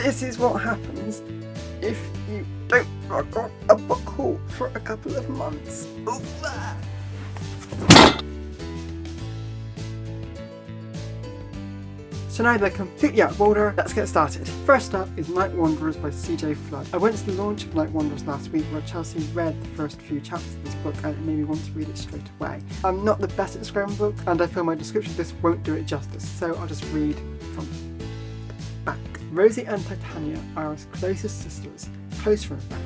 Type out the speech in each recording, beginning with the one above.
this is what happens if you don't rock on a book haul for a couple of months. So now they're completely out of order, let's get started. First up is Nightwanderers by CJ Flood. I went to the launch of Nightwanderers last week where Chelsea read the first few chapters of this book and it made me want to read it straight away. I'm not the best at describing the book and I feel my description of this won't do it justice, so I'll just read from the back. Rosie and Titania are as close as sisters, closer in fact.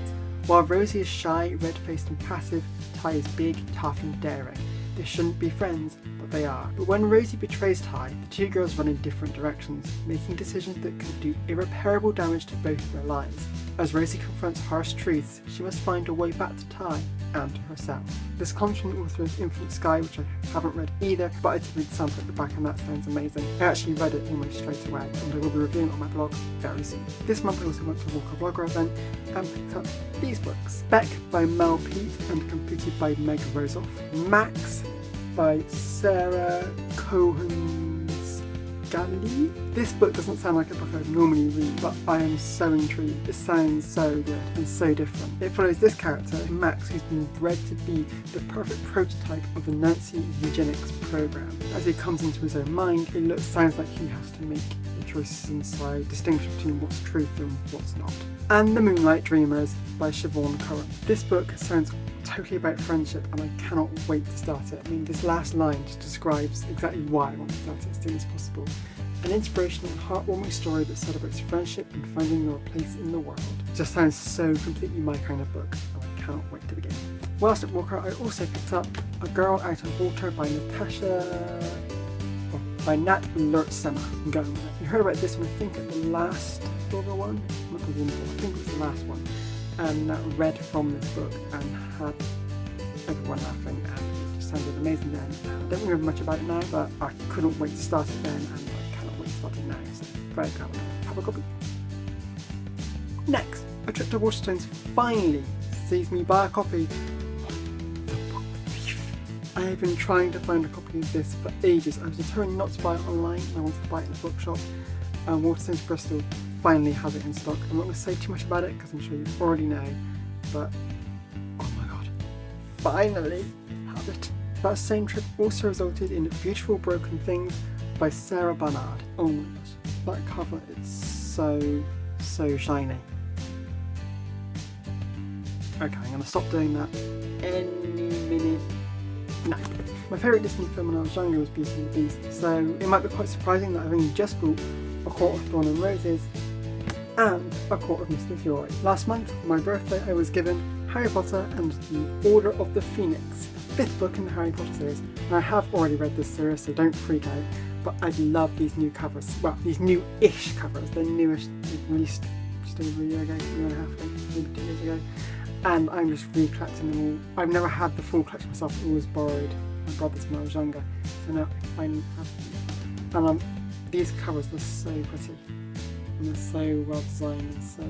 While Rosie is shy, red-faced and passive, Ty is big, tough and daring. They shouldn't be friends, but they are. But when Rosie betrays Ty, the two girls run in different directions, making decisions that could do irreparable damage to both of their lives. As Rosie confronts harsh truths, she must find her way back to Ty and to herself. This comes from the author of Infinite Sky, which I haven't read either, but I did read some at the back and that sounds amazing. I actually read it almost straight away, and I will be reviewing it on my blog very soon. This month I also went to a Walker Blogger event and picked up these books. Beck by Peet and completed by Meg Rossoff. Max by Sarah Cohan-Scali. This book doesn't sound like a book I would normally read, but I am so intrigued. It sounds so good and so different. It follows this character, Max, who's been bred to be the perfect prototype of the Nazi eugenics program. As he comes into his own mind, it sounds like he has to make the choices inside, distinguish between what's truth and what's not. And The Moonlight Dreamers by Siobhan Curham. This book sounds totally about friendship and I cannot wait to start it. I mean, this last line just describes exactly why I want to start it as soon as possible. An inspirational and heartwarming story that celebrates friendship and finding your place in the world. It just sounds so completely my kind of book and I cannot wait to begin. Whilst at Walker, I also picked up A Girl Out of Water by Nat Luurtsema. I'm going with it. You heard about this one, I think, at the last Walker one? Not the one before, I think it was the last one. And read from this book and had everyone laughing and it just sounded amazing then. I don't remember much about it now, but I couldn't wait to start it then and I cannot wait to start it now, so very glad I have a copy. Next, a trip to Waterstones finally sees me buy a copy of The Book Thief. I have been trying to find a copy of this for ages. I was determined not to buy it online and I wanted to buy it in a bookshop, and Waterstones Bristol finally has it in stock. I'm not going to say too much about it because I'm sure you already know, but oh my god, finally have it. That same trip also resulted in Beautiful Broken Things by Sarah Barnard. Oh my gosh, that cover is so shiny. Okay, I'm going to stop doing that any minute now. My favourite Disney film when I was younger was Beauty and the Beast, so it might be quite surprising that I've only just bought A Court of Thorns and Roses and A Court of Mist and Fury. Last month, for my birthday, I was given Harry Potter and the Order of the Phoenix, the 5th book in the Harry Potter series. And I have already read this series, so don't freak out, but I love these new covers. Well, these new-ish covers. They're newish, they released just over a year ago, 1.5 ago, maybe 2 years ago. And I'm just re-collecting them all. I've never had the full collection myself, I always borrowed my brother's when I was younger, so now I finally have them. And these covers are so pretty. And they're so well designed and so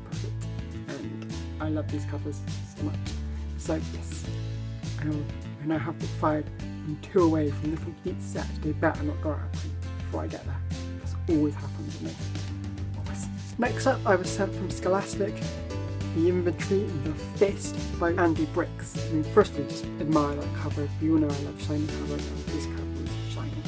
perfect, and I love these covers so much. So yes, I now have book 5 and 2 away from the complete set. They better not go out of print before I get there. This always happens with me. Always. Next up, I was sent from Scholastic The Inventory and The Fist by Andy Briggs. I mean, firstly, just admire that cover. You all know I love shiny covers, and this cover is shiny.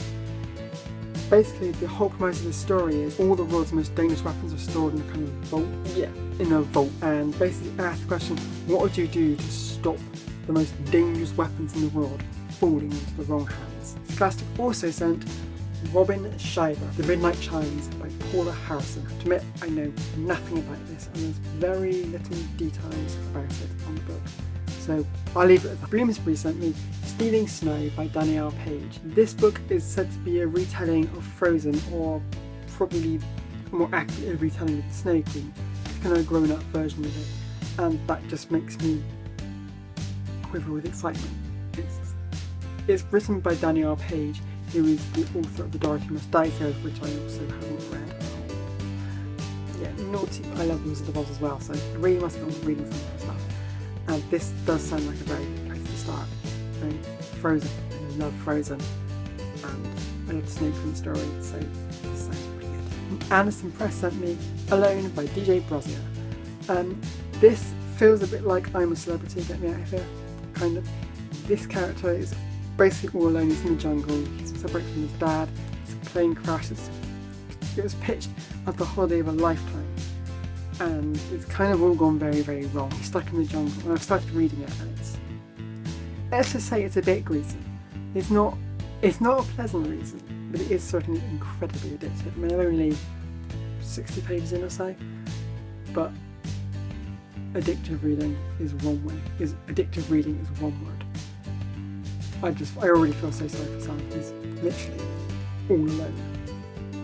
Basically, the whole premise of the story is all the world's most dangerous weapons are stored in a kind of vault. Yeah, in a vault. And basically ask the question, what would you do to stop the most dangerous weapons in the world falling into the wrong hands? Scholastic also sent Robyn Shiver, The Midnight Chimes by Paula Harrison. To admit, I know nothing about this and there's very little details about it on the book, so I'll leave it at that. Bloomsbury sent me Stealing Snow by Danielle Paige. This book is said to be a retelling of Frozen, or probably more accurately a retelling of the Snow Queen. It's kind of a grown up version of it, and that just makes me quiver with excitement. It's written by Danielle Paige, who is the author of The Dorothy Must Die series, which I also haven't read. Yeah, naughty. I love Wizard of Oz as well, so I really must go on reading some of her stuff. And this does sound like a very good place to start. Frozen, I love Frozen, and I love the Snow Queen story, so this sounds pretty good. Anderson Press sent me Alone by D.J Brazier. This feels a bit like I'm a Celebrity, Get Me Out of Here, kind of. This character is basically all alone, he's in the jungle, he's separated from his dad, it's a plane crash, it was pitched as the holiday of a lifetime, and it's kind of all gone very, very wrong. He's stuck in the jungle, and I've started reading it, and let's just say it's a bit greasy. It's not a pleasant reason, but it is certainly incredibly addictive. I mean, I'm only 60 pages in or so, but addictive reading is one word. I already feel so sorry for Sara. He's literally all alone.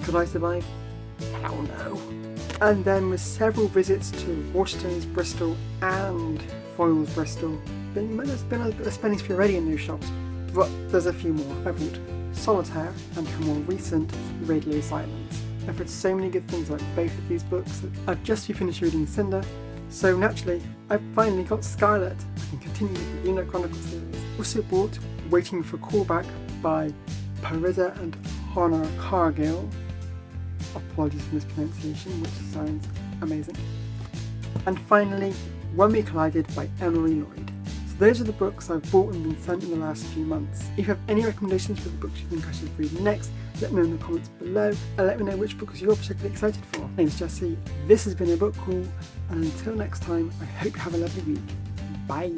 Could I survive? Hell no. And then with several visits to Waterstones Bristol and Foyles Bristol, there's been a spending spree already in those shops, but there's a few more. I've read Solitaire and her more recent Radio Silence. I've read so many good things about both of these books. I've just finished reading Cinder, so naturally I've finally got Scarlet. I can continue with the Uno Chronicles series. Also bought Waiting for Callback by Parida and Honor Cargill. Apologies for mispronunciation, which sounds amazing. And finally, When We Collided by Emily Lloyd. So those are the books I've bought and been sent in the last few months. If you have any recommendations for the books you think I should read next, let me know in the comments below, and let me know which books you're particularly excited for. My name's Jesse, this has been a book haul, and until next time, I hope you have a lovely week. Bye!